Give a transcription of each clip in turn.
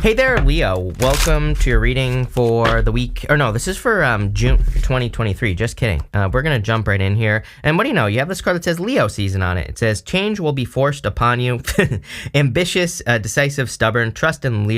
Hey there, Leo. Welcome to your reading for the week. Or no, this is for June 2023. Just kidding. We're going to jump right in here. And what do you know? You have this card that says Leo season on it. It says, change will be forced upon you. Ambitious, decisive, stubborn, trust in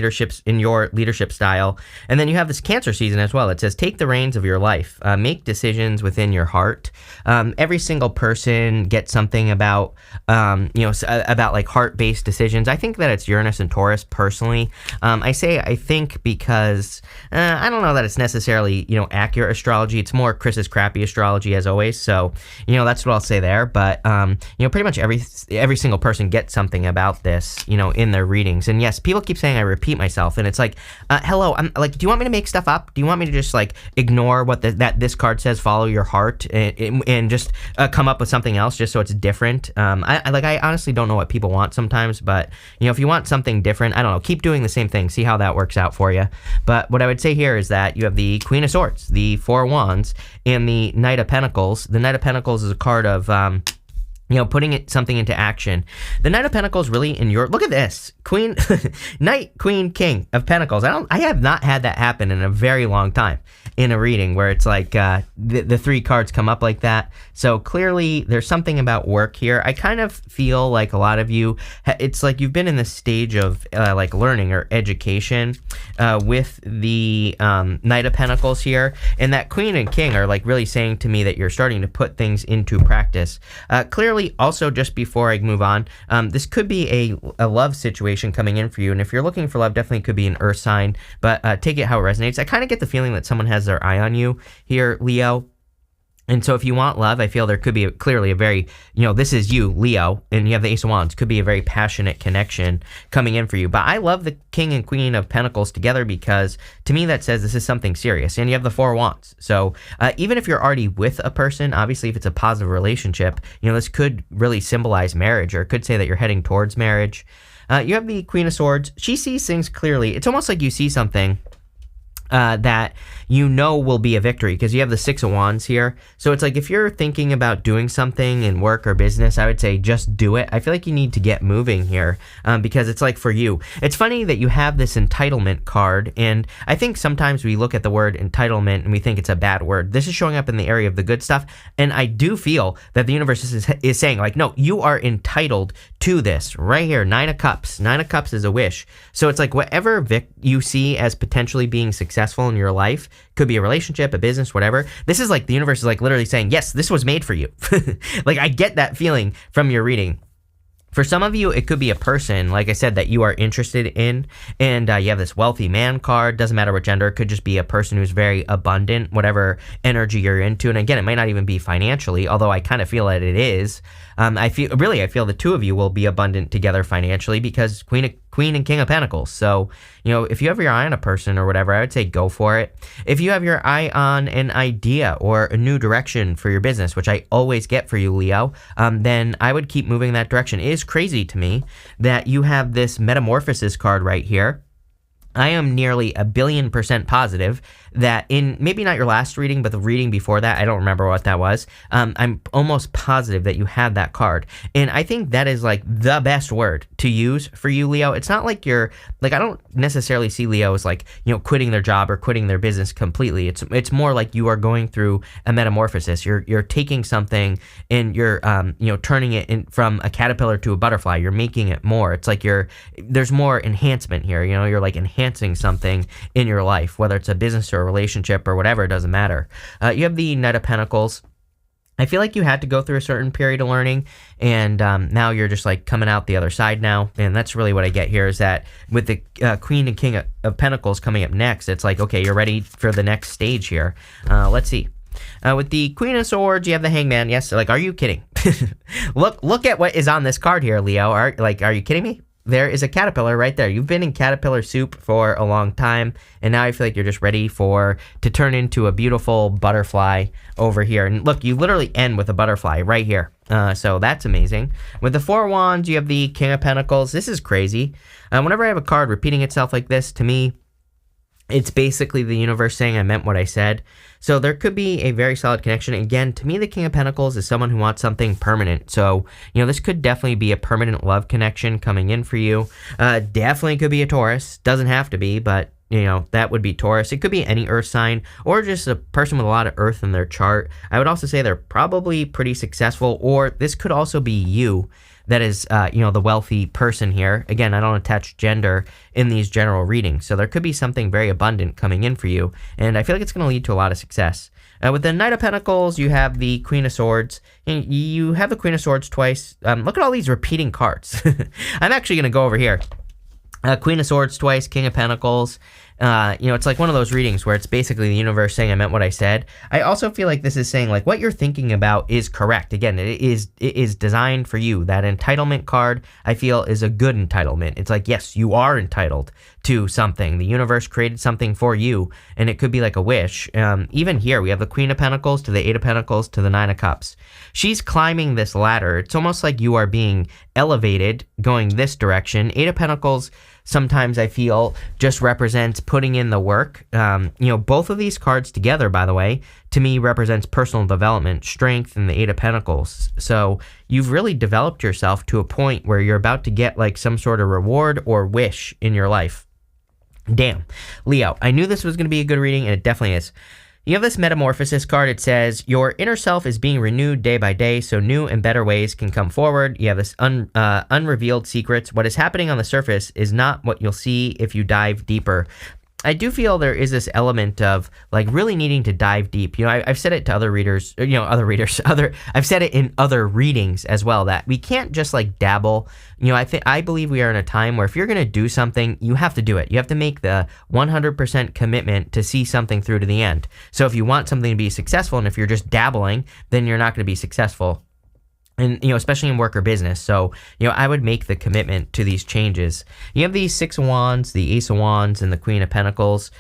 your leadership style. And then you have this Cancer season as well. It says, take the reins of your life. Make decisions within your heart. Every single person gets something about, about like heart-based decisions. I think that it's Uranus and Taurus personally. I think because I don't know that it's necessarily, accurate astrology. It's more Chris's crappy astrology as always. So, that's what I'll say there. But, pretty much every single person gets something about this, in their readings. And yes, people keep saying I repeat myself. And it's like, hello, I'm like, do you want me to make stuff up? Do you want me to just like ignore what this card says, follow your heart and just come up with something else just so it's different? I honestly don't know what people want sometimes. But, if you want something different, I don't know, keep doing the same thing. See how that works out for you. But what I would say here is that you have the Queen of Swords, the Four of Wands, and the Knight of Pentacles. The Knight of Pentacles is a card of putting something into action. The Knight of Pentacles really look at this. Queen, Knight, Queen, King of Pentacles. I have not had that happen in a very long time in a reading where it's like the three cards come up like that. So clearly there's something about work here. I kind of feel like a lot of you, it's like you've been in this stage of like learning or education with the Knight of Pentacles here. And that Queen and King are like really saying to me that you're starting to put things into practice. Clearly, also, just before I move on, this could be a love situation coming in for you. And if you're looking for love, definitely could be an earth sign. But take it how it resonates. I kind of get the feeling that someone has their eye on you here, Leo. And so if you want love, I feel there could be clearly a very, this is you, Leo, and you have the Ace of Wands. Could be a very passionate connection coming in for you. But I love the King and Queen of Pentacles together because to me that says this is something serious. And you have the Four of Wands. So even if you're already with a person, obviously if it's a positive relationship, this could really symbolize marriage, or it could say that you're heading towards marriage. You have the Queen of Swords. She sees things clearly. It's almost like you see something that will be a victory because you have the Six of Wands here. So it's like if you're thinking about doing something in work or business, I would say just do it. I feel like you need to get moving here because it's like for you. It's funny that you have this entitlement card, and I think sometimes we look at the word entitlement and we think it's a bad word. This is showing up in the area of the good stuff, and I do feel that the universe is saying like, no, you are entitled to this right here. Nine of Cups. Nine of Cups is a wish. So it's like whatever you see as potentially being successful in your life, could be a relationship, a business, whatever. This is like the universe is like literally saying, yes, this was made for you. Like I get that feeling from your reading. For some of you, it could be a person, like I said, that you are interested in, and you have this wealthy man card. Doesn't matter what gender. It could just be a person who's very abundant, whatever energy you're into. And again, it might not even be financially, although I kind of feel that it is. I feel the two of you will be abundant together financially because Queen and King of Pentacles. So, if you have your eye on a person or whatever, I would say go for it. If you have your eye on an idea or a new direction for your business, which I always get for you, Leo, then I would keep moving that direction. It is crazy to me that you have this Metamorphosis card right here. I am nearly 1,000,000,000% positive that in maybe not your last reading, but the reading before that, I don't remember what that was. I'm almost positive that you had that card. And I think that is like the best word to use for you, Leo. It's not like you're like, I don't necessarily see Leo as like, quitting their job or quitting their business completely. It's more like you are going through a metamorphosis. You're taking something and you're, turning it from a caterpillar to a butterfly. You're making it more. It's like there's more enhancement here. You're like enhancing something in your life, whether it's a business or a relationship or whatever, it doesn't matter. You have the Knight of Pentacles. I feel like you had to go through a certain period of learning, and now you're just like coming out the other side now. And that's really what I get here is that with the Queen and King of Pentacles coming up next, it's like, okay, you're ready for the next stage here. Let's see. With the Queen of Swords, you have the Hangman. Yes, like, are you kidding? Look at what is on this card here, Leo. Are you kidding me? There is a caterpillar right there. You've been in caterpillar soup for a long time, and now I feel like you're just ready to turn into a beautiful butterfly over here. And look, you literally end with a butterfly right here. So that's amazing. With the Four of Wands, you have the King of Pentacles. This is crazy. Whenever I have a card repeating itself like this, to me, It's basically the universe saying I meant what I said. So there could be a very solid connection. Again, to me, the King of Pentacles is someone who wants something permanent. So, this could definitely be a permanent love connection coming in for you. Definitely could be a Taurus. Doesn't have to be, but, that would be Taurus. It could be any earth sign or just a person with a lot of earth in their chart. I would also say they're probably pretty successful, or this could also be you. That is, the wealthy person here. Again, I don't attach gender in these general readings. So there could be something very abundant coming in for you. And I feel like it's going to lead to a lot of success. With the Knight of Pentacles, you have the Queen of Swords. And you have the Queen of Swords twice. Look at all these repeating cards. I'm actually going to go over here. Queen of Swords twice, King of Pentacles. It's like one of those readings where it's basically the universe saying I meant what I said. I also feel like this is saying like what you're thinking about is correct. Again, it is designed for you. That entitlement card, I feel, is a good entitlement. It's like, yes, you are entitled to something. The universe created something for you, and it could be like a wish. Even here, we have the Queen of Pentacles to the Eight of Pentacles to the Nine of Cups. She's climbing this ladder. It's almost like you are being elevated, going this direction. Eight of Pentacles sometimes I feel just represents putting in the work. Both of these cards together, by the way, to me represents personal development, strength, and the Eight of Pentacles. So you've really developed yourself to a point where you're about to get like some sort of reward or wish in your life. Damn. Leo, I knew this was going to be a good reading, and it definitely is. You have this Metamorphosis card. It says, your inner self is being renewed day by day, so new and better ways can come forward. You have this unrevealed secrets. What is happening on the surface is not what you'll see if you dive deeper. I do feel there is this element of like really needing to dive deep. I've said it to other readers, I've said it in other readings as well, that we can't just like dabble. I believe we are in a time where if you're going to do something, you have to do it. You have to make the 100% commitment to see something through to the end. So if you want something to be successful, and if you're just dabbling, then you're not going to be successful. And, especially in work or business. So, I would make the commitment to these changes. You have the Six of Wands, the Ace of Wands, and the Queen of Pentacles.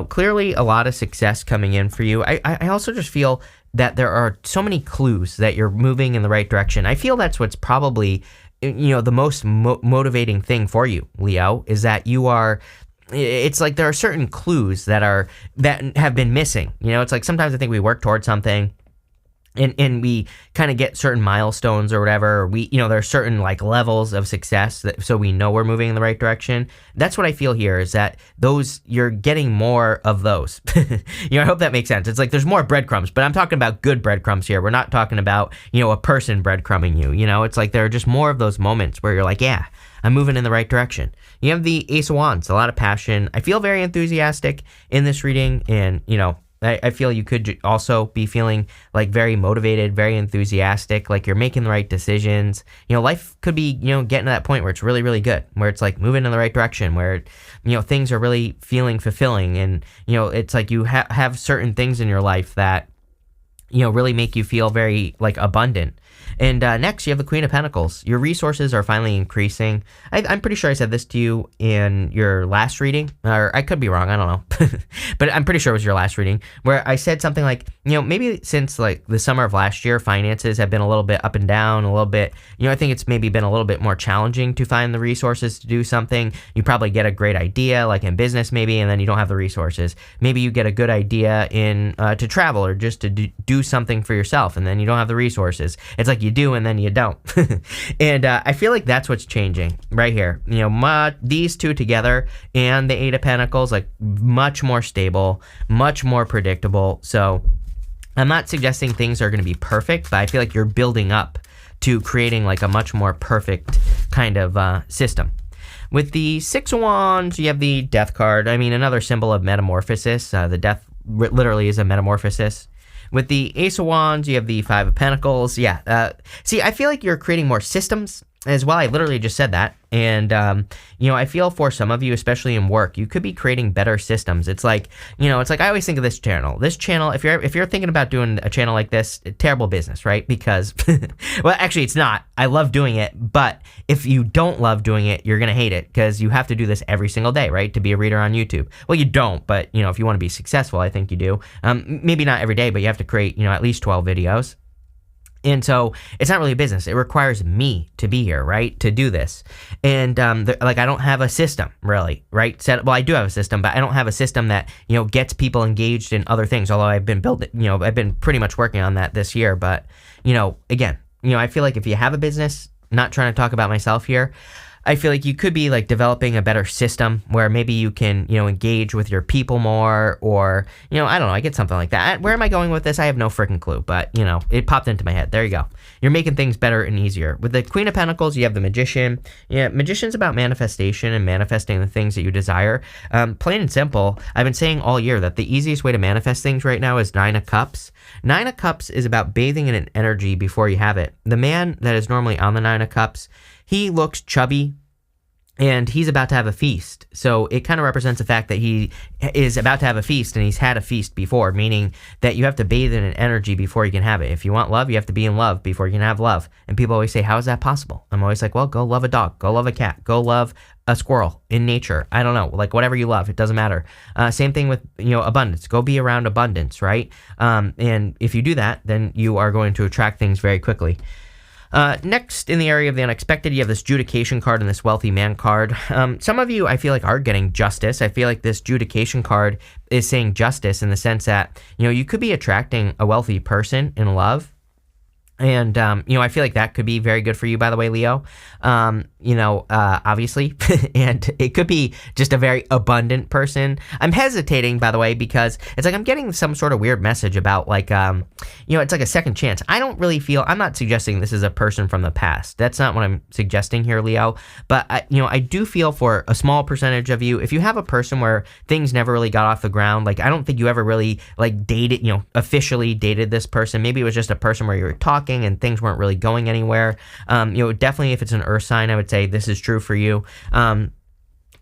Clearly a lot of success coming in for you. I also just feel that there are so many clues that you're moving in the right direction. I feel that's what's probably, the most motivating thing for you, Leo, is that you are... It's like there are certain clues that have been missing. It's like sometimes I think we work towards something, and we kind of get certain milestones or whatever. There are certain like levels of success so we know we're moving in the right direction. That's what I feel here, is that you're getting more of those. I hope that makes sense. It's like there's more breadcrumbs, but I'm talking about good breadcrumbs here. We're not talking about, a person breadcrumbing you. It's like there are just more of those moments where you're like, yeah, I'm moving in the right direction. You have the Ace of Wands, a lot of passion. I feel very enthusiastic in this reading, and, I feel you could also be feeling like very motivated, very enthusiastic, like you're making the right decisions. Life could be, getting to that point where it's really, really good, where it's like moving in the right direction, where, things are really feeling fulfilling. And, it's like you have certain things in your life that, really make you feel very like abundant. And next, you have the Queen of Pentacles. Your resources are finally increasing. I'm pretty sure I said this to you in your last reading, or I could be wrong, I don't know. But I'm pretty sure it was your last reading, where I said something like, maybe since like the summer of last year, finances have been a little bit up and down, a little bit, I think it's maybe been a little bit more challenging to find the resources to do something. You probably get a great idea, like in business maybe, and then you don't have the resources. Maybe you get a good idea to travel, or just to do something for yourself, and then you don't have the resources. It's like you do and then you don't. And I feel like that's what's changing right here. These two together and the Eight of Pentacles, like much more stable, much more predictable. So I'm not suggesting things are going to be perfect, but I feel like you're building up to creating like a much more perfect kind of system. With the Six of Wands, you have the Death card. I mean, another symbol of metamorphosis. The Death literally is a metamorphosis. With the Ace of Wands, you have the Five of Pentacles. Yeah. See, I feel like you're creating more systems as well. I literally just said that. And, I feel for some of you, especially in work, you could be creating better systems. It's like, I always think of this channel. This channel, if you're thinking about doing a channel like this, terrible business, right? Because, well, actually it's not. I love doing it, but if you don't love doing it, you're going to hate it, because you have to do this every single day, right? To be a reader on YouTube. Well, you don't, but, if you want to be successful, I think you do. Maybe not every day, but you have to create, at least 12 videos. And so it's not really a business. It requires me to be here, right, to do this. And like I don't have a system really, right? Well, I do have a system, but I don't have a system that gets people engaged in other things. Although I've been I've been pretty much working on that this year. But again, I feel like if you have a business, not trying to talk about myself here, I feel like you could be like developing a better system where maybe you can, engage with your people more, or, I don't know, I get something like that. Where am I going with this? I have no freaking clue, but, it popped into my head. There you go. You're making things better and easier. With the Queen of Pentacles, you have the Magician. Yeah, Magician's about manifestation and manifesting the things that you desire. Plain and simple, I've been saying all year that the easiest way to manifest things right now is Nine of Cups. Nine of Cups is about bathing in an energy before you have it. The man that is normally on the Nine of Cups, he looks chubby, and he's about to have a feast. So it kind of represents the fact that he is about to have a feast, and he's had a feast before, meaning that you have to bathe in an energy before you can have it. If you want love, you have to be in love before you can have love. And people always say, how is that possible? I'm always like, well, go love a dog, go love a cat, go love a squirrel in nature. I don't know, like whatever you love, it doesn't matter. Same thing with, abundance. Go be around abundance, right? And if you do that, then you are going to attract things very quickly. Next, in the area of the unexpected, you have this Judication card and this Wealthy Man card. Some of you, I feel like, are getting justice. I feel like this Judication card is saying justice in the sense that, you could be attracting a wealthy person in love. And, I feel like that could be very good for you, by the way, Leo, obviously, and it could be just a very abundant person. I'm hesitating, by the way, because it's like I'm getting some sort of weird message about like, it's like a second chance. I don't really feel, I'm not suggesting this is a person from the past. That's not what I'm suggesting here, Leo. But, I do feel for a small percentage of you, if you have a person where things never really got off the ground, like I don't think you ever really like dated, officially dated this person. Maybe it was just a person where you were talking and things weren't really going anywhere. Definitely if it's an earth sign, I would say this is true for you.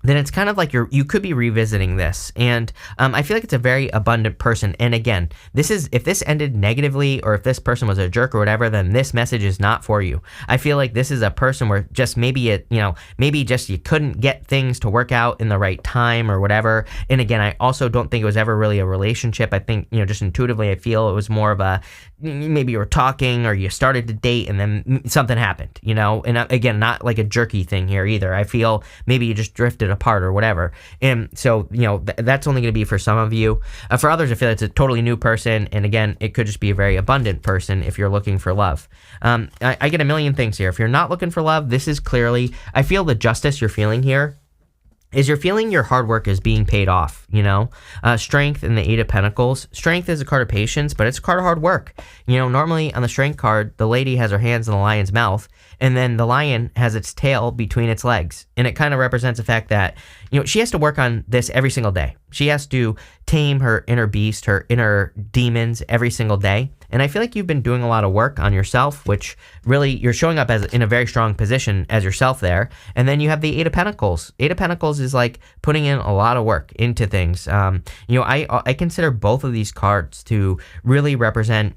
Then it's kind of like you could be revisiting this. And I feel like it's a very abundant person. And again, if this ended negatively, or if this person was a jerk or whatever, then this message is not for you. I feel like this is a person where just maybe you couldn't get things to work out in the right time or whatever. And again, I also don't think it was ever really a relationship. I think, just intuitively, I feel it was more of a, maybe you were talking or you started to date and then something happened, and again, not like a jerky thing here either. I feel maybe you just drifted apart or whatever. And so, that's only going to be for some of you. For others, I feel it's a totally new person. And again, it could just be a very abundant person if you're looking for love. I get a million things here. If you're not looking for love, this is clearly, I feel the justice you're feeling here is you're feeling your hard work is being paid off, Strength in the Eight of Pentacles. Strength is a card of patience, but it's a card of hard work. Normally on the Strength card, the lady has her hands in the lion's mouth, and then the lion has its tail between its legs. And it kind of represents the fact that, she has to work on this every single day. She has to tame her inner beast, her inner demons every single day. And I feel like you've been doing a lot of work on yourself, which really you're showing up as in a very strong position as yourself there. And then you have the Eight of Pentacles. Eight of Pentacles is like putting in a lot of work into things. I consider both of these cards to really represent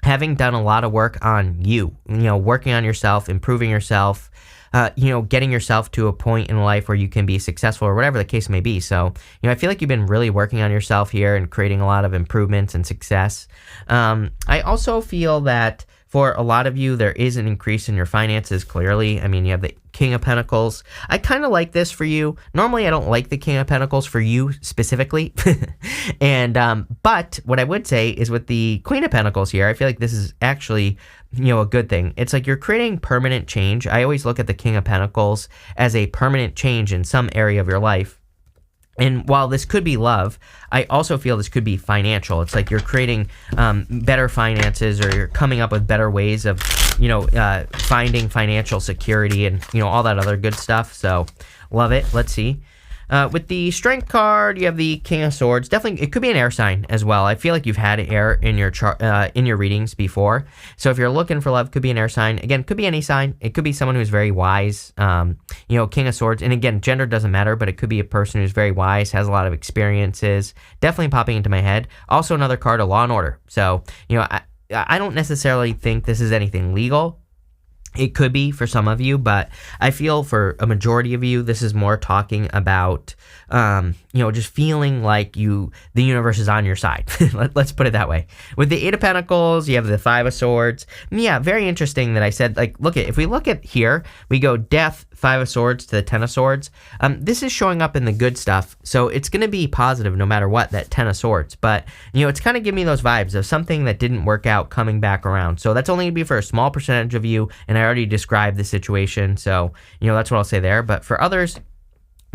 having done a lot of work on you, working on yourself, improving yourself, getting yourself to a point in life where you can be successful or whatever the case may be. So, I feel like you've been really working on yourself here and creating a lot of improvements and success. I also feel that for a lot of you, there is an increase in your finances, clearly. I mean, you have the King of Pentacles. I kind of like this for you. Normally, I don't like the King of Pentacles for you specifically. And but what I would say is with the Queen of Pentacles here, I feel like this is actually, a good thing. It's like you're creating permanent change. I always look at the King of Pentacles as a permanent change in some area of your life. And while this could be love, I also feel this could be financial. It's like you're creating better finances, or you're coming up with better ways of, finding financial security and, all that other good stuff. So love it. Let's see. With the Strength card, you have the King of Swords. Definitely, it could be an air sign as well. I feel like you've had air in your in your readings before. So if you're looking for love, could be an air sign. Again, could be any sign. It could be someone who's very wise. King of Swords. And again, gender doesn't matter, but it could be a person who's very wise, has a lot of experiences. Definitely popping into my head. Also another card of Law and Order. So, I don't necessarily think this is anything legal. It could be for some of you, but I feel for a majority of you, this is more talking about, just feeling like the universe is on your side. Let's put it that way. With the Eight of Pentacles, you have the Five of Swords. Yeah, very interesting that I said, if we look at here, we go Death, Five of Swords to the Ten of Swords. This is showing up in the good stuff, so it's going to be positive no matter what, that Ten of Swords. But, it's kind of giving me those vibes of something that didn't work out coming back around. So that's only going to be for a small percentage of you, and I already described the situation, so, that's what I'll say there. But for others,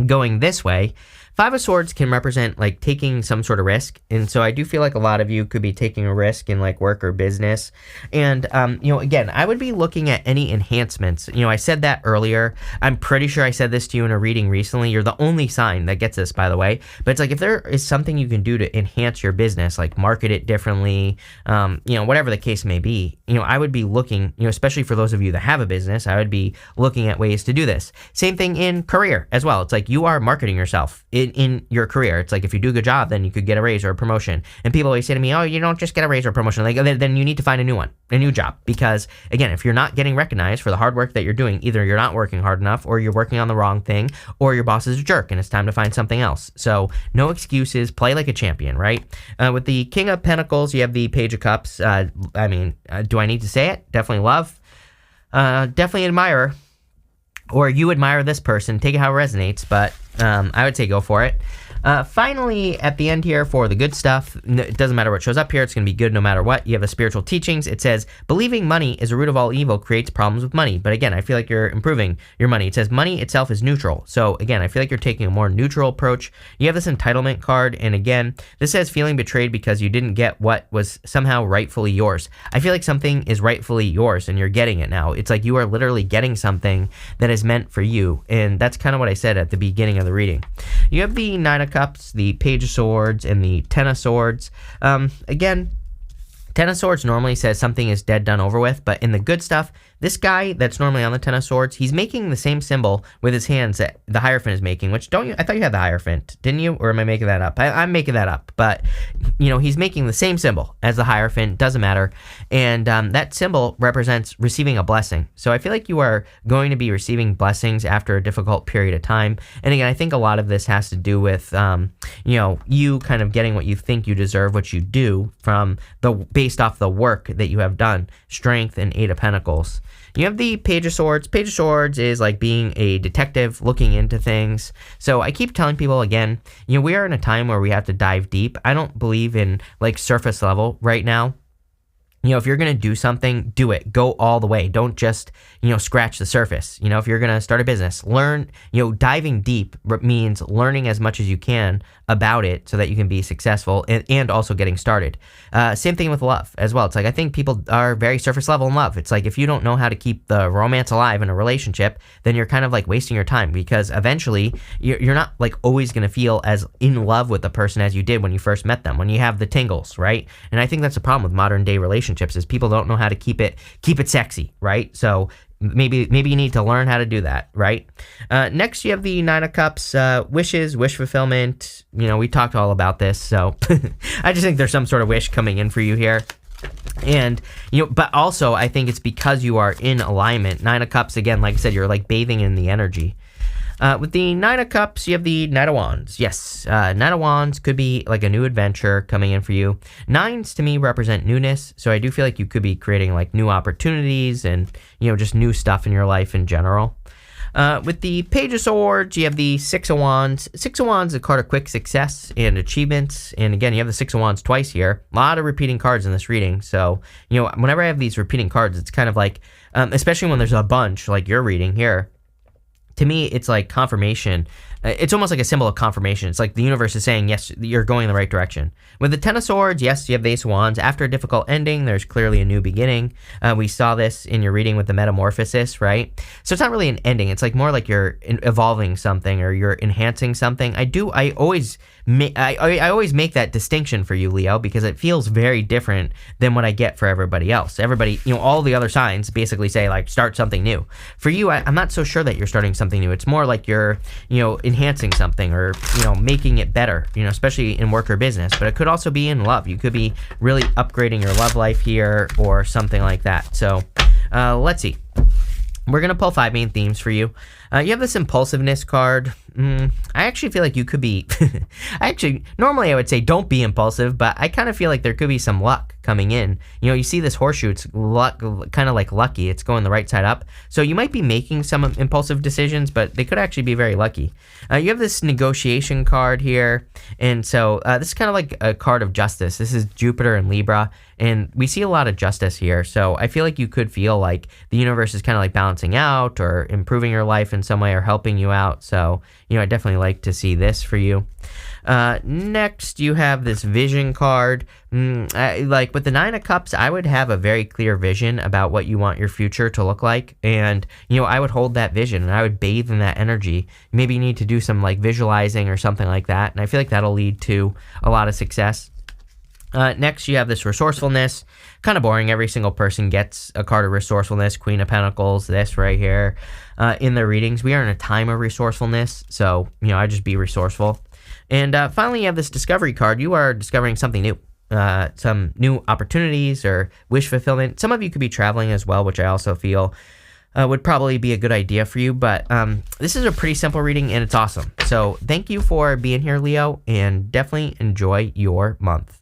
going this way, Five of Swords can represent taking some sort of risk, and so I do feel like a lot of you could be taking a risk in work or business. And again, I would be looking at any enhancements. I said that earlier. I'm pretty sure I said this to you in a reading recently. You're the only sign that gets this, by the way. But it's if there is something you can do to enhance your business, market it differently, whatever the case may be, I would be looking, especially for those of you that have a business, I would be looking at ways to do this. Same thing in career as well. It's you are marketing yourself in your career. It's if you do a good job, then you could get a raise or a promotion. And people always say to me, oh, you don't just get a raise or a promotion. Then you need to find a new job. Because again, if you're not getting recognized for the hard work that you're doing, either you're not working hard enough, or you're working on the wrong thing, or your boss is a jerk and it's time to find something else. So no excuses, play like a champion, right? With the King of Pentacles, you have the Page of Cups. Do I need to say it? Definitely love. Definitely admire. Or you admire this person, take it how it resonates, but I would say go for it. Finally, at the end here for the good stuff, it doesn't matter what shows up here, it's going to be good no matter what. You have the spiritual teachings. It says, believing money is the root of all evil creates problems with money. But again, I feel like you're improving your money. It says money itself is neutral. So again, I feel like you're taking a more neutral approach. You have this entitlement card. And again, this says feeling betrayed because you didn't get what was somehow rightfully yours. I feel like something is rightfully yours and you're getting it now. It's you are literally getting something that is meant for you. And that's kind of what I said at the beginning of the reading. You have the Nine of Cups, the Page of Swords, and the Ten of Swords. Again, Ten of Swords normally says something is dead, done, over with, but in the good stuff, this guy that's normally on the Ten of Swords, he's making the same symbol with his hands that the Hierophant is making, which I thought you had the Hierophant, didn't you? Or am I making that up? I'm making that up, but, he's making the same symbol as the Hierophant, doesn't matter, and that symbol represents receiving a blessing. So I feel like you are going to be receiving blessings after a difficult period of time, and again, I think a lot of this has to do with, you kind of getting what you think you deserve, what you do, based off the work that you have done, Strength and Eight of Pentacles. You have the Page of Swords. Page of Swords is being a detective, looking into things. So I keep telling people again, we are in a time where we have to dive deep. I don't believe in surface level right now. If you're going to do something, do it. Go all the way. Don't just, scratch the surface. If you're going to start a business, learn, diving deep means learning as much as you can about it so that you can be successful and also getting started. Same thing with love as well. It's I think people are very surface level in love. It's if you don't know how to keep the romance alive in a relationship, then you're kind of wasting your time, because eventually you're not always going to feel as in love with the person as you did when you first met them, when you have the tingles, right? And I think that's the problem with modern day relationships is people don't know how to keep it sexy, right? So maybe you need to learn how to do that, right? Next, you have the Nine of Cups, wishes, wish fulfillment. We talked all about this, so I just think there's some sort of wish coming in for you here. And, but also I think it's because you are in alignment. Nine of Cups, again, like I said, you're bathing in the energy. With the Nine of Cups, you have the Knight of Wands. Yes, Knight of Wands could be a new adventure coming in for you. Nines, to me, represent newness, so I do feel like you could be creating new opportunities and, just new stuff in your life in general. With the Page of Swords, you have the Six of Wands. Six of Wands is a card of quick success and achievements, and again, you have the Six of Wands twice here. A lot of repeating cards in this reading, so, whenever I have these repeating cards, it's kind of especially when there's a bunch like you're reading here, to me, it's confirmation. It's almost like a symbol of confirmation. It's the universe is saying, yes, you're going in the right direction. With the Ten of Swords, yes, you have the Ace of Wands. After a difficult ending, there's clearly a new beginning. We saw this in your reading with the Metamorphosis, right? So it's not really an ending. It's more like you're evolving something or you're enhancing something. I always make that distinction for you, Leo, because it feels very different than what I get for everybody else. Everybody, all the other signs basically say start something new. For you, I'm not so sure that you're starting something new. It's more like you're, enhancing something or, making it better, especially in work or business, but it could also be in love. You could be really upgrading your love life here or something like that. So let's see. We're going to pull 5 main themes for you. You have this impulsiveness card. I actually feel like you could be, normally I would say don't be impulsive, but I kind of feel like there could be some luck coming in. You know, you see this horseshoe, it's luck, kind of like lucky. It's going the right side up. So you might be making some impulsive decisions, but they could actually be very lucky. You have this negotiation card here. And so this is kind of like a card of justice. This is Jupiter and Libra. And we see a lot of justice here. So I feel like you could feel like the universe is kind of like balancing out or improving your life in some way or helping you out. So, I definitely like to see this for you. Next, you have this vision card. Like with the Nine of Cups, I would have a very clear vision about what you want your future to look like. And, I would hold that vision and I would bathe in that energy. Maybe you need to do some like visualizing or something like that. And I feel like that'll lead to a lot of success. Next, you have this resourcefulness. Kind of boring. Every single person gets a card of resourcefulness. Queen of Pentacles, this right here. In their readings, we are in a time of resourcefulness. So, I just be resourceful. And finally, you have this discovery card. You are discovering something new. Some new opportunities or wish fulfillment. Some of you could be traveling as well, which I also feel would probably be a good idea for you. But this is a pretty simple reading and it's awesome. So thank you for being here, Leo, and definitely enjoy your month.